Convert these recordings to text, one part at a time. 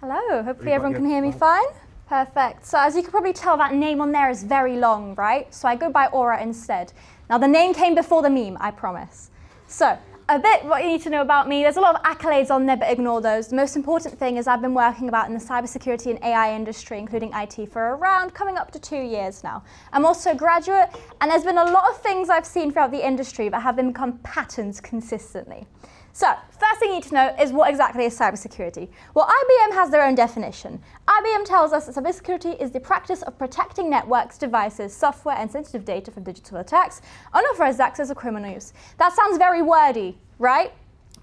Hello, hopefully everyone can hear me fine. Perfect. So as you can probably tell, that name on there is very long, right? So I go by Aura instead. Now the name came before the meme, I promise. So a bit what you need to know about me. There's a lot of accolades on there, but ignore those. The most important thing is I've been working about in the cybersecurity and AI industry, including IT, for around coming up to 2 years now. I'm also a graduate, and there's been a lot of things I've seen throughout the industry that have become patterns consistently. So, first thing you need to know is what exactly is cybersecurity? Well, IBM has their own definition. IBM tells us that cybersecurity is the practice of protecting networks, devices, software, and sensitive data from digital attacks, unauthorized access, or criminal use. That sounds very wordy, right?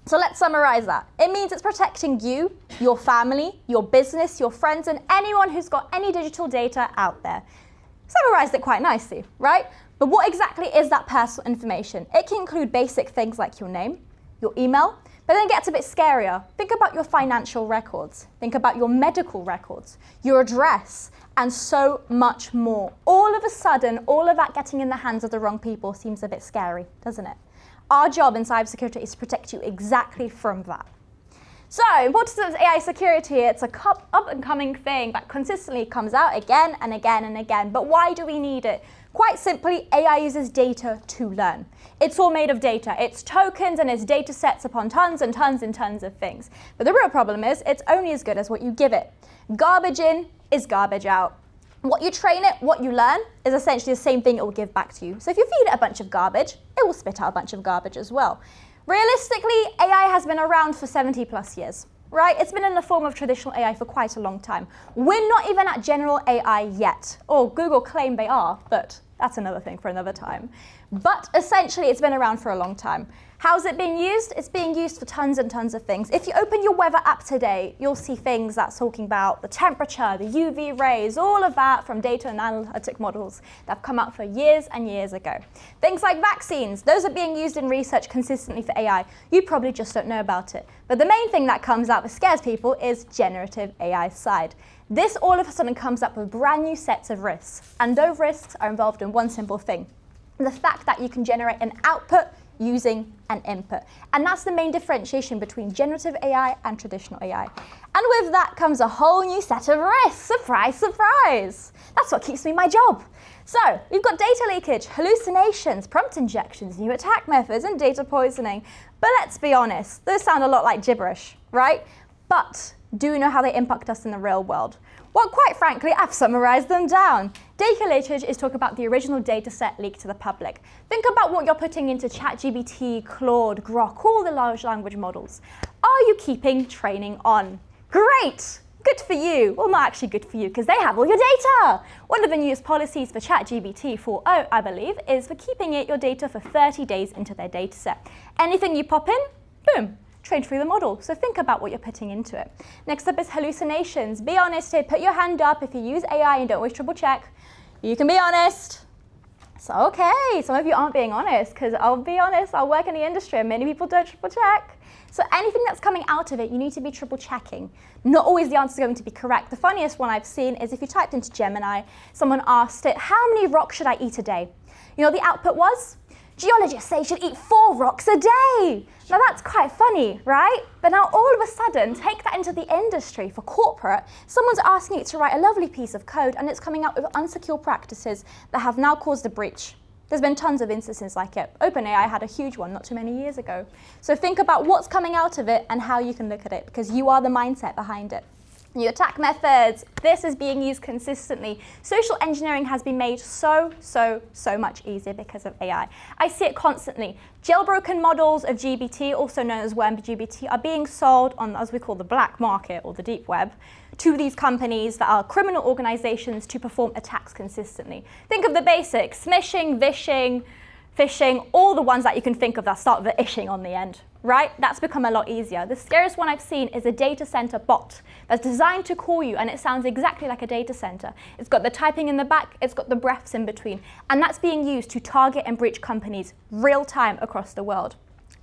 So let's summarize that. It means it's protecting you, your family, your business, your friends, and anyone who's got any digital data out there. Summarized it quite nicely, right? But what exactly is that personal information? It can include basic things like your name, your email, but then it gets a bit scarier. Think about your financial records. Think about your medical records, your address, and so much more. All of a sudden, all of that getting in the hands of the wrong people seems a bit scary, doesn't it? Our job in cybersecurity is to protect you exactly from that. So, importance of AI security, it's a up-and-coming thing that consistently comes out again and again and again. But why do we need it? Quite simply, AI uses data to learn. It's all made of data. It's tokens and it's data sets upon tons and tons and tons of things. But the real problem is it's only as good as what you give it. Garbage in is garbage out. What you train it, what you learn, is essentially the same thing it will give back to you. So if you feed it a bunch of garbage, it will spit out a bunch of garbage as well. Realistically, AI has been around for 70 plus years, right? It's been in the form of traditional AI for quite a long time. We're not even at general AI yet. Or Google claim they are, but that's another thing for another time. But essentially, it's been around for a long time. How's it being used? It's being used for tons and tons of things. If you open your weather app today, you'll see things that's talking about the temperature, the UV rays, all of that from data and analytic models that have come out for years and years ago. Things like vaccines, those are being used in research consistently for AI. You probably just don't know about it. But the main thing that comes out that scares people is generative AI side. This all of a sudden comes up with brand new sets of risks. And those risks are involved in one simple thing: the fact that you can generate an output using an input. And that's the main differentiation between generative AI and traditional AI. And with that comes a whole new set of risks. Surprise, surprise. That's what keeps me my job. So we've got data leakage, hallucinations, prompt injections, new attack methods, and data poisoning. But let's be honest, those sound a lot like gibberish, right? But do you know how they impact us in the real world? Well, quite frankly, I've summarized them down. Data leakage is talking about the original data set leaked to the public. Think about what you're putting into ChatGPT, Claude, Grok, all the large language models. Are you keeping training on? Great! Good for you. Well, not actually good for you, because they have all your data. One of the newest policies for ChatGPT 4.0, I believe, is for keeping your data for 30 days into their data set. Anything you pop in, boom, train through the model. So think about what you're putting into it. Next up is hallucinations. Be honest here. Put your hand up if you use AI and don't always triple check. You can be honest. So okay, some of you aren't being honest, because I'll be honest, I work in the industry and many people don't triple check. So anything that's coming out of it, you need to be triple checking. Not always the answer is going to be correct. The funniest one I've seen is if you typed into Gemini, someone asked it, how many rocks should I eat a day? You know what the output was? Geologists say you should eat 4 rocks a day. Now that's quite funny, right? But now all of a sudden, take that into the industry for corporate, someone's asking it to write a lovely piece of code and it's coming out with unsecure practices that have now caused a breach. There's been tons of instances like it. OpenAI had a huge one not too many years ago. So think about what's coming out of it and how you can look at it, because you are the mindset behind it. New attack methods. This is being used consistently. Social engineering has been made so much easier because of AI. I see it constantly. Jailbroken models of GBT, also known as worm GBT, are being sold on, as we call, the black market or the deep web, to these companies that are criminal organizations to perform attacks consistently. Think of the basics: smishing, vishing, phishing, all the ones that you can think of that start with ishing on the end, right? That's become a lot easier. The scariest one I've seen is a data center bot that's designed to call you, and it sounds exactly like a data center. It's got the typing in the back, it's got the breaths in between, and that's being used to target and breach companies real time across the world.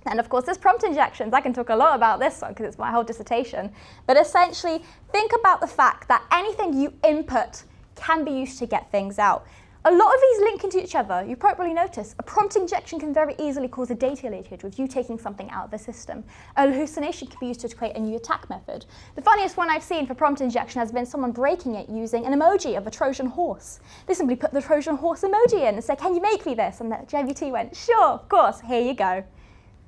And of course, there's prompt injections. I can talk a lot about this one because it's my whole dissertation. But essentially, think about the fact that anything you input can be used to get things out. A lot of these link into each other. You probably noticed a prompt injection can very easily cause a data leakage with you taking something out of the system. A hallucination can be used to create a new attack method. The funniest one I've seen for prompt injection has been someone breaking it using an emoji of a Trojan horse. They simply put the Trojan horse emoji in and said, can you make me this? And the GPT went, sure, of course, here you go.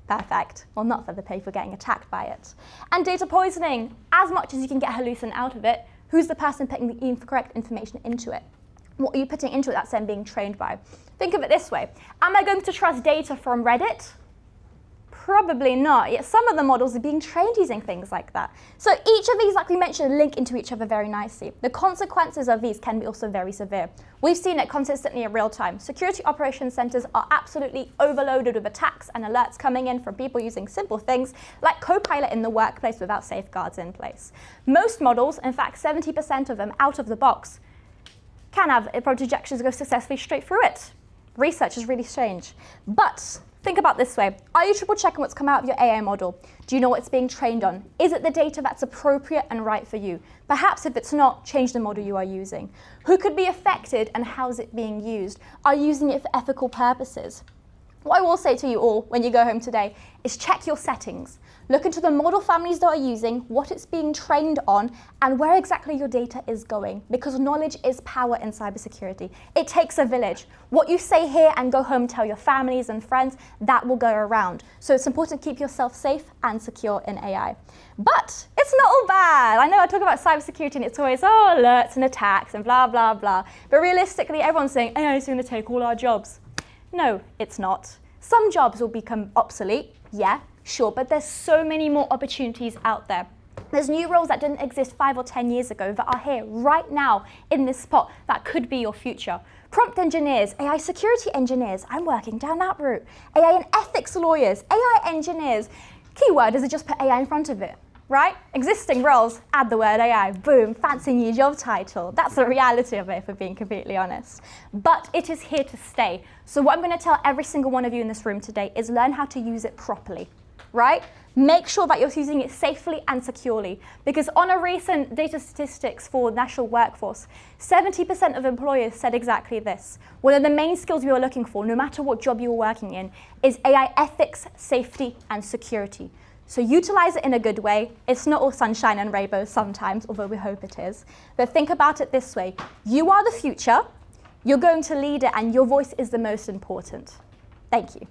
Perfect. Well, not for the people getting attacked by it. And data poisoning, as much as you can get hallucin out of it, who's the person putting the incorrect information into it? What are you putting into it that's then being trained by? Think of it this way. Am I going to trust data from Reddit? Probably not, yet some of the models are being trained using things like that. So each of these, like we mentioned, link into each other very nicely. The consequences of these can be also very severe. We've seen it consistently in real time. Security operations centers are absolutely overloaded with attacks and alerts coming in from people using simple things like Copilot in the workplace without safeguards in place. Most models, in fact 70% of them out of the box, can have prompt injections go successfully straight through it. Research is really strange. But think about this way. Are you triple checking what's come out of your AI model? Do you know what it's being trained on? Is it the data that's appropriate and right for you? Perhaps if it's not, change the model you are using. Who could be affected and how is it being used? Are you using it for ethical purposes? What I will say to you all when you go home today is check your settings. Look into the model families that are using, what it's being trained on, and where exactly your data is going, because knowledge is power in cybersecurity. It takes a village. What you say here and go home, tell your families and friends, that will go around. So it's important to keep yourself safe and secure in AI. But it's not all bad. I know I talk about cybersecurity and it's always, oh, alerts and attacks and blah, blah, blah. But realistically, everyone's saying AI is going to take all our jobs. No, it's not. Some jobs will become obsolete, yeah, sure, but there's so many more opportunities out there. There's new roles that didn't exist 5 or 10 years ago that are here right now in this spot that could be your future. Prompt engineers, AI security engineers, I'm working down that route. AI and ethics lawyers, AI engineers. Keyword is to just put AI in front of it, right? Existing roles, add the word AI, boom, fancy new job title. That's the reality of it, if we're being completely honest. But it is here to stay. So what I'm going to tell every single one of you in this room today is learn how to use it properly, right? Make sure that you're using it safely and securely, because on a recent data statistics for national workforce, 70% of employers said exactly this. One of the main skills we were looking for, no matter what job you were working in, is AI ethics, safety, and security. So utilize it in a good way. It's not all sunshine and rainbows sometimes, although we hope it is. But think about it this way. You are the future, you're going to lead it, and your voice is the most important. Thank you.